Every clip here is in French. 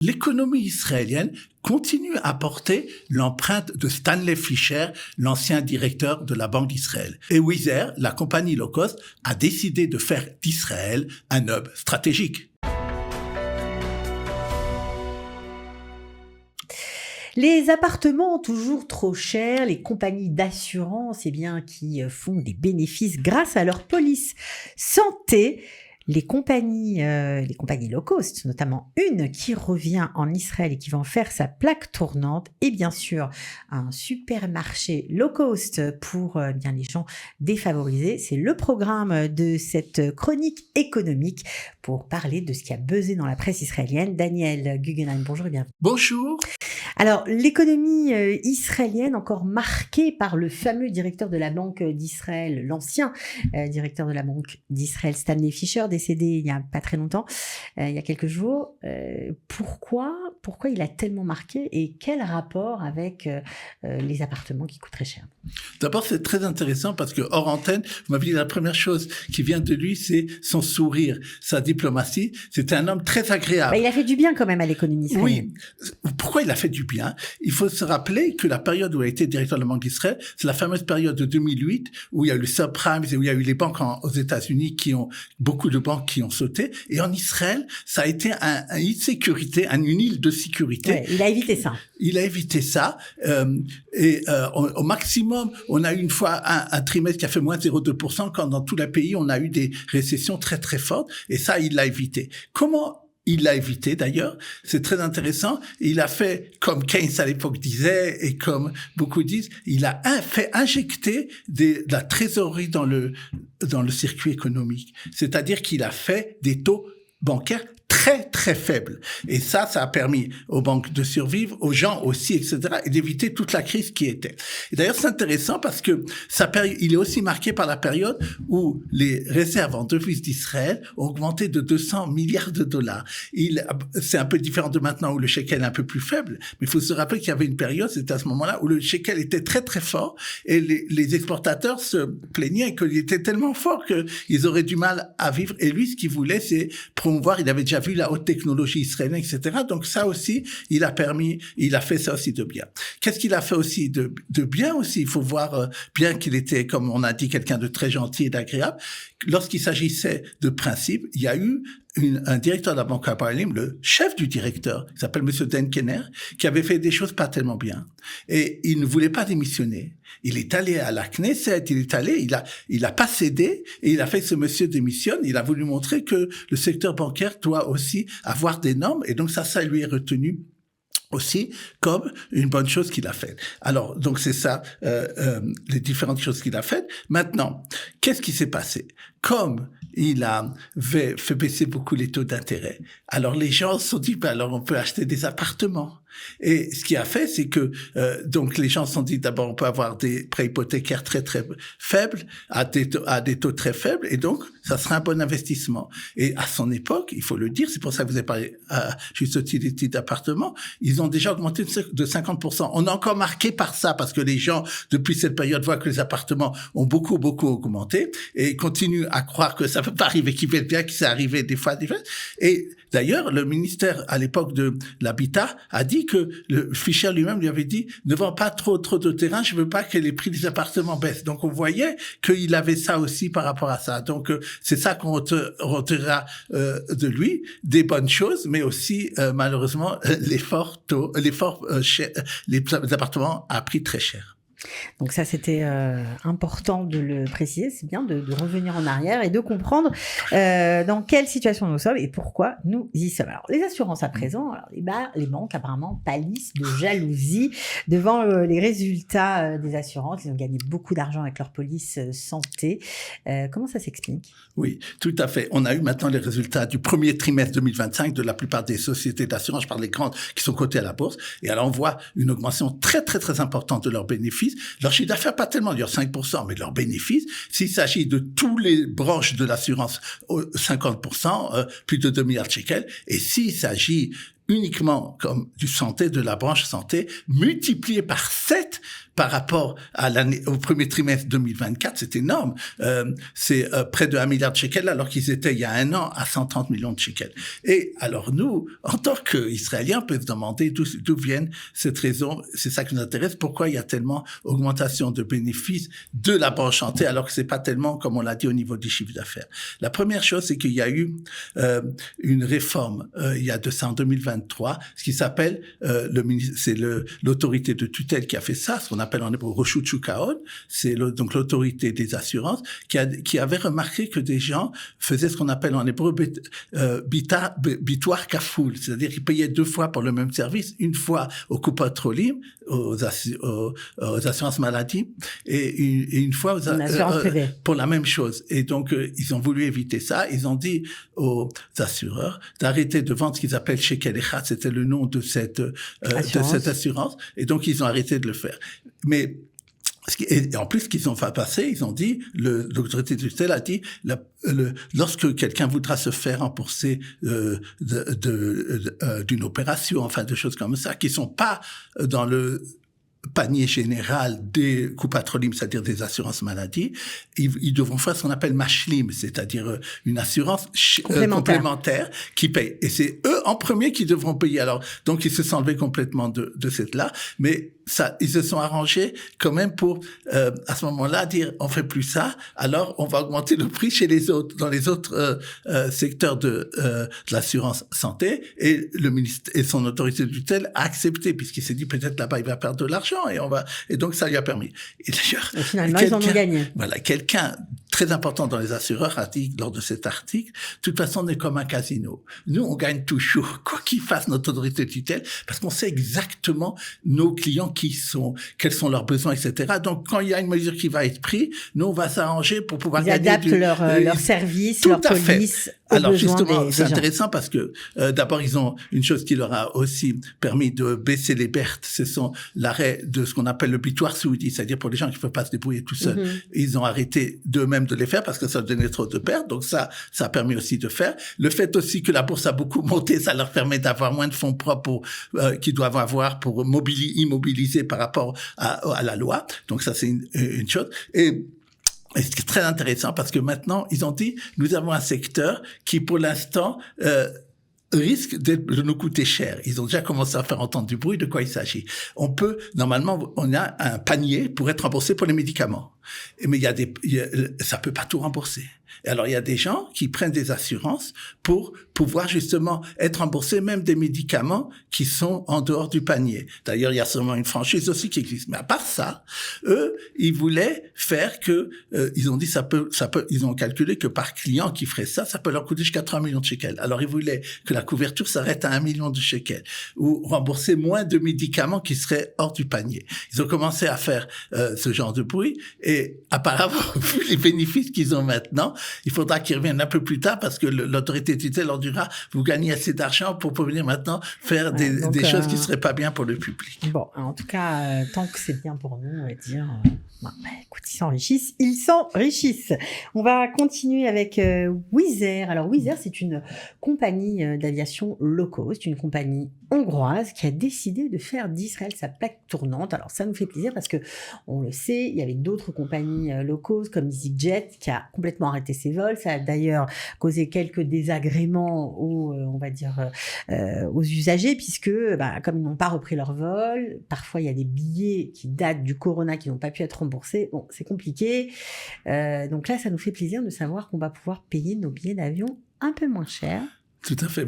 L'économie israélienne continue à porter l'empreinte de Stanley Fischer, l'ancien directeur de la Banque d'Israël. Et Wizz Air, la compagnie low cost, a décidé de faire d'Israël un hub stratégique. Les appartements toujours trop chers, les compagnies d'assurance qui font des bénéfices grâce à leur police santé. Les compagnies low cost, notamment une qui revient en Israël et qui va en faire sa plaque tournante, et bien sûr un supermarché low cost pour les gens défavorisés. C'est le programme de cette chronique économique pour parler de ce qui a buzzé dans la presse israélienne. Daniel Guggenheim, bonjour et bienvenue. Bonjour. Alors, l'économie israélienne, encore marquée par le fameux directeur de la Banque d'Israël, l'ancien directeur de la Banque d'Israël, Stanley Fischer, décédé il n'y a pas très longtemps, il y a quelques jours. Pourquoi il a tellement marqué et quel rapport avec les appartements qui coûtent très cher? D'abord, c'est très intéressant parce que hors antenne, vous m'avez dit la première chose qui vient de lui, c'est son sourire, sa diplomatie. C'était un homme très agréable. Il a fait du bien quand même à l'économie israélienne. Oui. Pourquoi il a fait du bien? Il faut se rappeler que la période où il a été directeur de la Banque d'Israël, c'est la fameuse période de 2008 où il y a eu le subprime et où il y a eu les banques aux États-Unis beaucoup de banques qui ont sauté. Et en Israël, ça a été une île de sécurité. Ouais, il a évité ça. Il a évité ça. Au maximum, on a eu une fois un trimestre qui a fait moins 0,2% quand dans tout le pays, on a eu des récessions très, très fortes. Et ça, il l'a évité. Comment il l'a évité d'ailleurs, c'est très intéressant. Il a fait, comme Keynes à l'époque disait, et comme beaucoup disent, il a fait injecter de la trésorerie dans le circuit économique. C'est-à-dire qu'il a fait des taux bancaires très, très faible. Et ça a permis aux banques de survivre, aux gens aussi, etc., et d'éviter toute la crise qui était. Et d'ailleurs, c'est intéressant parce que il est aussi marqué par la période où les réserves en devises d'Israël ont augmenté de 200 milliards de dollars. C'est un peu différent de maintenant où le shekel est un peu plus faible, mais il faut se rappeler qu'il y avait une période, c'était à ce moment-là, où le shekel était très, très fort et les exportateurs se plaignaient qu'il était tellement fort qu'ils auraient du mal à vivre. Et lui, ce qu'il voulait, c'est promouvoir, il avait déjà vu la haute technologie israélienne, etc. Donc ça aussi, il a fait ça aussi de bien. Qu'est-ce qu'il a fait aussi de bien aussi? Il faut voir, bien qu'il était, comme on a dit, quelqu'un de très gentil et d'agréable. Lorsqu'il s'agissait de principes, il y a eu un directeur de la Banque Hapoalim, le chef du directeur, qui s'appelle Monsieur Denkener, qui avait fait des choses pas tellement bien. Et il ne voulait pas démissionner. Il est allé à la Knesset, il a pas cédé, et il a fait que ce monsieur démissionne. Il a voulu montrer que le secteur bancaire doit aussi avoir des normes, et donc ça lui est retenu aussi comme une bonne chose qu'il a faite. Alors, donc c'est ça, les différentes choses qu'il a faites. Maintenant, qu'est-ce qui s'est passé? Comme il avait fait baisser beaucoup les taux d'intérêt, alors les gens se sont dit, alors on peut acheter des appartements. Et ce qui a fait, c'est que donc les gens se sont dit, d'abord on peut avoir des prêts hypothécaires très très faibles à des taux très faibles, et donc ça sera un bon investissement. Et à son époque, il faut le dire, c'est pour ça que vous avez parlé juste utility d'appartements, ils ont déjà augmenté de 50%. On est encore marqué par ça parce que les gens depuis cette période voient que les appartements ont beaucoup augmenté et continuent à croire que ça peut pas arriver, qu'ils veulent bien, que c'est arrivé des fois. Et d'ailleurs, le ministère à l'époque de l'habitat a dit que le Fischer lui-même lui avait dit ne vends pas trop de terrain, je veux pas que les prix des appartements baissent. Donc on voyait qu'il avait ça aussi par rapport à ça. Donc c'est ça qu'on retirera de lui, des bonnes choses, mais aussi malheureusement les appartements à prix très cher. Donc ça, c'était important de le préciser. C'est bien de revenir en arrière et de comprendre dans quelle situation nous sommes et pourquoi nous y sommes. Alors, les assurances à présent, les banques apparemment pâlissent de jalousie devant les résultats des assurances. Ils ont gagné beaucoup d'argent avec leur police santé. Comment ça s'explique? Oui, tout à fait. On a eu maintenant les résultats du premier trimestre 2025 de la plupart des sociétés d'assurance, je parle des grandes qui sont cotées à la bourse. Et alors, on voit une augmentation très, très, très importante de leurs bénéfices. Leur chiffre d'affaires, pas tellement, d'ailleurs 5%, mais leurs bénéfices, s'il s'agit de toutes les branches de l'assurance, 50%, plus de 2 milliards de shekels. Et s'il s'agit uniquement comme du santé, de la branche santé, multiplié par 7 par rapport au premier trimestre 2024, c'est énorme. C'est près de 1 milliard de shekels, alors qu'ils étaient il y a un an à 130 millions de shekels. Et alors nous, en tant qu'Israéliens, on peut se demander d'où viennent cette raison. C'est ça qui nous intéresse. Pourquoi il y a tellement augmentation de bénéfices de la branche santé, alors que c'est pas tellement, comme on l'a dit, au niveau du chiffre d'affaires. La première chose, c'est qu'il y a eu une réforme il y a de ça en 2023, ce qui s'appelle c'est l'autorité de tutelle qui a fait ça, ce qu'on appelle en hébreu Roshut Shuk HaHon, c'est donc l'autorité des assurances qui avait remarqué que des gens faisaient ce qu'on appelle en hébreu bitoire kafoul, c'est-à-dire qu'ils payaient 2 fois pour le même service, une fois au Kupot Holim, aux assurances maladie, et une fois pour la même chose. Et donc ils ont voulu éviter ça. Ils ont dit aux assureurs d'arrêter de vendre ce qu'ils appellent Shekel Echad, c'était le nom de cette assurance. Et donc ils ont arrêté de le faire. Mais et en plus, ce qu'ils ont fait passer, ils ont dit, l'autorité de tutelle a dit, lorsque quelqu'un voudra se faire rembourser d'une opération, enfin de choses comme ça, qui sont pas dans le panier général des coupatrolim, c'est-à-dire des assurances maladie, ils devront faire ce qu'on appelle mashlim, c'est-à-dire une assurance complémentaire qui paye. Et c'est eux en premier qui devront payer. Alors, donc ils se sont enlevés complètement de cette là, mais ça, ils se sont arrangés quand même pour à ce moment-là dire on fait plus ça, alors on va augmenter le prix chez les autres, dans les autres secteurs de l'assurance santé, et le ministre et son autorité de tutelle a accepté, puisqu'il s'est dit peut-être là-bas il va perdre de l'argent, et donc ça lui a permis. Et d'ailleurs, finalement ils en ont gagné. Voilà, quelqu'un très important dans les assureurs a dit lors de cet article, de toute façon on est comme un casino. Nous on gagne toujours, quoi qu'il fasse notre autorité de tutelle, parce qu'on sait exactement nos clients quels sont leurs besoins, etc. Donc, quand il y a une mesure qui va être prise, nous, on va s'arranger pour pouvoir gagner. Ils adaptent leur service, leur police aux Alors, besoins justement, c'est des intéressant parce que, d'abord, ils ont une chose qui leur a aussi permis de baisser les pertes, ce sont l'arrêt de ce qu'on appelle le bitoire saoudi, c'est-à-dire pour les gens qui ne peuvent pas se débrouiller tout seuls. Ils ont arrêté d'eux-mêmes de les faire parce que ça donnait trop de pertes. Donc, ça a permis aussi de faire. Le fait aussi que la bourse a beaucoup monté, ça leur permet d'avoir moins de fonds propres qu'ils doivent avoir pour immobiliser par rapport à la loi. Donc ça, c'est une chose. Et c'est très intéressant parce que maintenant, ils ont dit, nous avons un secteur qui, pour l'instant, risque de nous coûter cher. Ils ont déjà commencé à faire entendre du bruit. De quoi il s'agit? Normalement, on a un panier pour être remboursé pour les médicaments. Mais ça peut pas tout rembourser. Et alors, il y a des gens qui prennent des assurances pour pouvoir justement être remboursés même des médicaments qui sont en dehors du panier. D'ailleurs, il y a seulement une franchise aussi qui existe. Mais à part ça, eux, ils voulaient faire que, ils ont dit ils ont calculé que par client qui ferait ça peut leur coûter jusqu'à 3 millions de shekels. Alors, ils voulaient que la couverture s'arrête à 1 million de shekels ou rembourser moins de médicaments qui seraient hors du panier. Ils ont commencé à faire ce genre de bruit et apparemment, vu les bénéfices qu'ils ont maintenant, il faudra qu'ils reviennent un peu plus tard parce que l'autorité de tutelle leur dira vous gagnez assez d'argent pour venir maintenant faire des choses qui seraient pas bien pour le public. Bon, en tout cas, tant que c'est bien pour nous, on va dire. Écoute, ils s'enrichissent. On va continuer avec Wizz Air. Alors Wizz Air, c'est une compagnie d'aviation low cost, une compagnie hongroise qui a décidé de faire d'Israël sa plaque tournante. Alors ça nous fait plaisir parce que on le sait, il y avait d'autres compagnies low cost comme EasyJet qui a complètement arrêté ses vols. Ça a d'ailleurs causé quelques désagréments aux usagers puisque comme ils n'ont pas repris leur vol, parfois il y a des billets qui datent du corona qui n'ont pas pu être remboursés. Bon, c'est compliqué. Donc là, ça nous fait plaisir de savoir qu'on va pouvoir payer nos billets d'avion un peu moins cher. Tout à fait.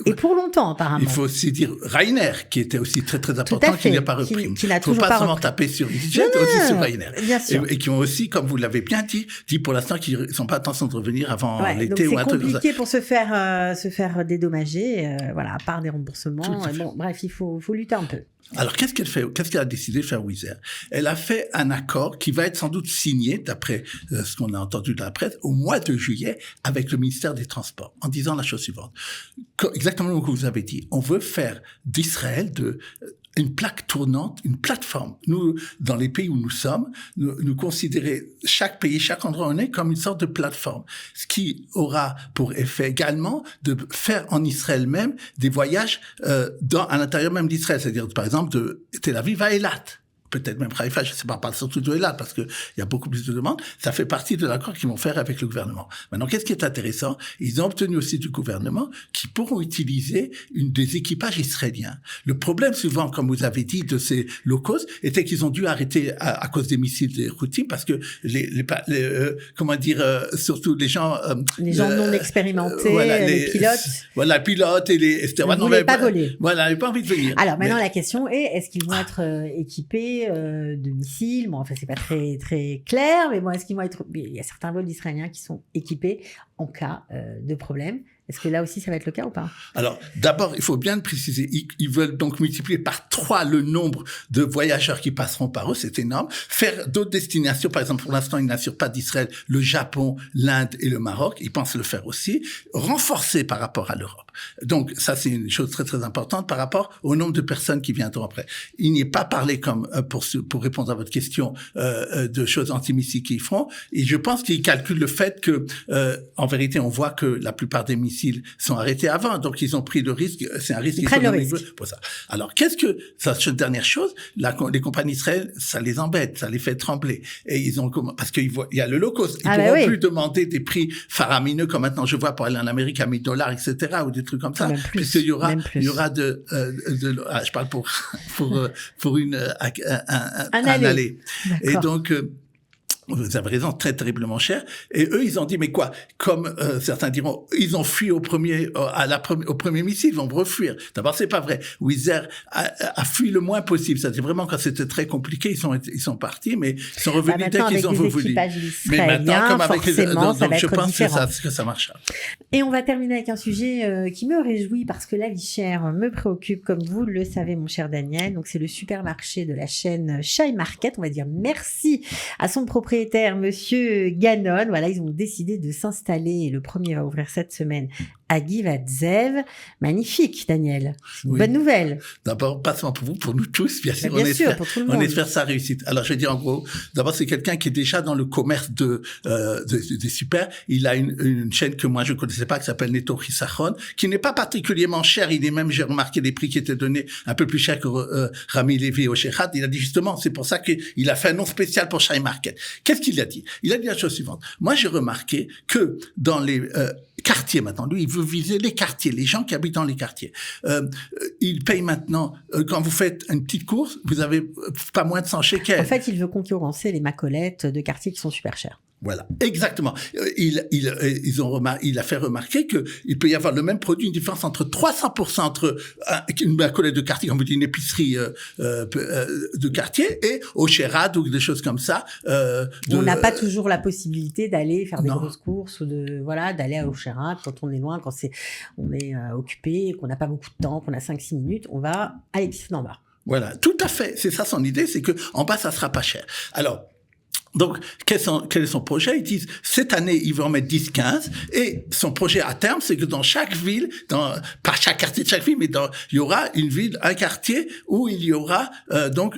Et pour longtemps, apparemment. Il faut aussi dire Ryanair, qui était aussi très, très important, qui n'a pas repris. Qui n'a toujours pas pas seulement repris. taper sur EasyJet, aussi sur Ryanair. Bien sûr. Et qui ont aussi, comme vous l'avez bien dit pour l'instant qu'ils sont pas attention de revenir avant l'été ou un truc comme ça. C'est compliqué pour se faire dédommager, à part des remboursements. Bon, bref, il faut lutter un peu. Alors, qu'est-ce qu'elle a décidé de faire Wizz Air? Elle a fait un accord qui va être sans doute signé, d'après ce qu'on a entendu dans la presse, au mois de juillet avec le ministère des Transports, en disant la chose suivante. Exactement comme vous avez dit, on veut faire d'Israël une plaque tournante, une plateforme. Nous, dans les pays où nous sommes, nous considérons chaque pays, chaque endroit où on est comme une sorte de plateforme. Ce qui aura pour effet également de faire en Israël même des voyages à l'intérieur même d'Israël. C'est-à-dire, par exemple, de Tel Aviv à Eilat. Peut-être même Haïfa, je ne sais pas surtout de Eilat, parce que il y a beaucoup plus de demandes. Ça fait partie de l'accord qu'ils vont faire avec le gouvernement. Maintenant, qu'est-ce qui est intéressant? Ils ont obtenu aussi du gouvernement qu'ils pourront utiliser des équipages israéliens. Le problème, souvent, comme vous avez dit, de ces low-cost, était qu'ils ont dû arrêter à cause des missiles des Houthis, parce que surtout les gens non expérimentés, les pilotes. Voilà, pilotes et les... Ils ne voulaient pas voler. Voilà, ils n'avaient pas envie de venir. Alors maintenant, la question est, est-ce qu'ils vont être équipés de missiles? Bon, enfin, c'est pas très très clair, mais bon, est-ce qu'ils vont être... Il y a certains vols israéliens qui sont équipés en cas de problème. Est-ce que là aussi, ça va être le cas ou pas? Alors, d'abord, il faut bien le préciser. Ils veulent donc multiplier par 3 le nombre de voyageurs qui passeront par eux. C'est énorme. Faire d'autres destinations. Par exemple, pour l'instant, ils n'assurent pas d'Israël, le Japon, l'Inde et le Maroc. Ils pensent le faire aussi. Renforcer par rapport à l'Europe. Donc, ça, c'est une chose très, très importante par rapport au nombre de personnes qui viendront après. Il n'y est pas parlé comme, pour répondre à votre question, de choses antimissiles qu'ils feront. Et je pense qu'ils calculent le fait que, en vérité, on voit que la plupart des missiles sont arrêtés avant, donc ils ont pris le risque. C'est un risque économique pour ça. Alors, cette dernière chose, les compagnies israéliennes, ça les embête, ça les fait trembler. Et ils ont, parce qu'il y a le low cost. Ils pourront plus demander des prix faramineux comme maintenant je vois pour aller en Amérique à $1000, etc., ou des trucs comme ça. Puisqu'il y aura je parle pour un aller. Et donc, vous avez raison, très terriblement cher. Et eux, ils ont dit, mais quoi? Comme certains diront, ils ont fui au premier missile, ils vont refuir. D'abord, c'est pas vrai. Wizz Air a fui le moins possible. C'est vraiment quand c'était très compliqué, ils sont partis, mais ils sont revenus dès qu'ils ont voulu. Mais maintenant, comme avec forcément, ça va être différent. Je pense que ça marchera. Et on va terminer avec un sujet qui me réjouit parce que la vie chère me préoccupe, comme vous le savez, mon cher Daniel. Donc, c'est le supermarché de la chaîne Shai Market. On va dire merci à son propriétaire, Monsieur Ganon. Voilà, ils ont décidé de s'installer. Le premier va ouvrir cette semaine à Givat-Zev. Magnifique, Daniel. Une bonne nouvelle. D'abord, pas seulement pour vous, pour nous tous, bien sûr. On espère sa réussite. Alors, je vais dire en gros, d'abord, c'est quelqu'un qui est déjà dans le commerce des super. Il a une chaîne que moi, je connaissais pas, qui s'appelle Neto Chisachon, qui n'est pas particulièrement cher. Il est même, j'ai remarqué les prix qui étaient donnés un peu plus cher que Rami Levy au Shechat. Il a dit justement, c'est pour ça qu'il a fait un nom spécial pour Shai Market. Qu'est-ce qu'il a dit? Il a dit la chose suivante. Moi, j'ai remarqué que dans les quartiers maintenant, lui, il veut viser les quartiers, les gens qui habitent dans les quartiers. Il paye maintenant, quand vous faites une petite course, vous avez pas moins de 100 shekels. En fait, il veut concurrencer les macolettes de quartiers qui sont super chers. Voilà, exactement. Il a fait remarquer que il peut y avoir le même produit, une différence entre 300% entre une collègue de quartier, comme vous dites, une épicerie de quartier, et au Sherad ou des choses comme ça. On n'a pas toujours la possibilité d'aller faire des grosses courses ou d'aller au Sherad quand on est loin, quand on est occupé, qu'on n'a pas beaucoup de temps, qu'on a 5-6 minutes, on va à l'épicerie d'en bas. Voilà, tout à fait. C'est ça son idée, c'est que en bas ça sera pas cher. Alors. Donc, quel est son projet? Ils disent, cette année, ils vont en mettre 10-15, et son projet à terme, c'est que dans chaque ville, pas chaque quartier de chaque ville, mais il y aura une ville, un quartier, où il y aura, Alors,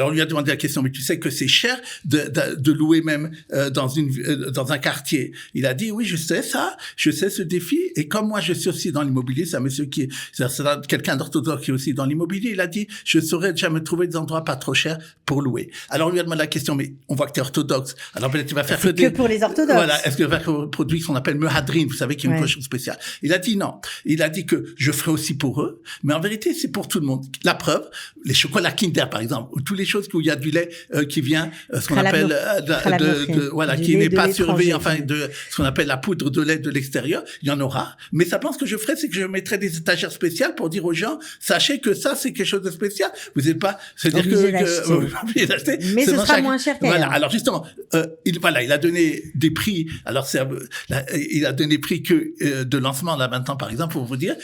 on lui a demandé la question, mais tu sais que c'est cher de louer même, dans un quartier. Il a dit, oui, je sais ça, je sais ce défi, et comme moi, je suis aussi dans l'immobilier, c'est un monsieur c'est quelqu'un d'orthodoxe qui est aussi dans l'immobilier, il a dit, je saurais déjà me trouver des endroits pas trop chers pour louer. Alors, on lui a demandé la question, mais on voit que tu es orthodoxe. Alors, peut-être tu vas faire que pour les orthodoxes. Voilà. Est-ce que tu vas faire un produit qu'on appelle mehadrin, vous savez, qui est une cochon spéciale. Il a dit non. Il a dit que je ferai aussi pour eux. Mais en vérité, c'est pour tout le monde. La preuve, les chocolats Kinder, par exemple, ou toutes les choses où il y a du lait, qui vient, ce qu'on appelle, qui n'est pas surveillé, de ce qu'on appelle la poudre de lait de l'extérieur. Il y en aura. Mais ça pense que je ferai, c'est que je mettrai des étagères spéciales pour dire aux gens, sachez que ça, c'est quelque chose de spécial. Vous n'êtes pas, c'est-à-dire que vous pouvez l'acheter. Mais ce sera moins cher qu'ailleurs. Voilà. Alors justement, il a donné des prix. Alors il a donné prix que de lancement là maintenant, par exemple, pour vous dire,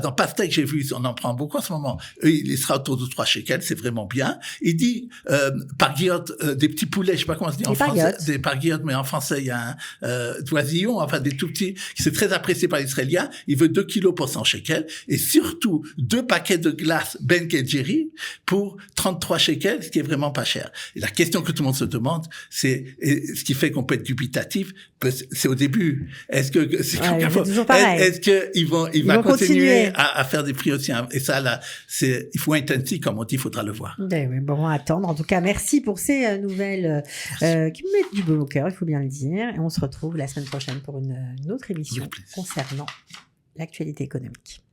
dans Pastèque, j'ai vu, on en prend beaucoup en ce moment. Il sera autour de 3 shekels, c'est vraiment bien. Il dit parguillotte, des petits poulets, je sais pas comment on se dit en français, des parguillottes, mais en français il y a un doisillon, enfin des tout petits, qui c'est très apprécié par les Israéliens. Il veut 2 kilos pour 100 shekels et surtout 2 paquets de glace Ben Jerry pour 33 shekels, ce qui est vraiment pas cher. Et la question que tout le monde se demande, c'est ce qui fait qu'on peut être dubitatif, c'est au début. Est-ce que il va continuer à faire des prix aussi, et ça là, il faut un intensif, comme on dit, il faudra le voir. Oui, bon, on va attendre. En tout cas, merci pour ces nouvelles qui me mettent du baume au cœur, il faut bien le dire. Et on se retrouve la semaine prochaine pour une autre émission concernant l'actualité économique.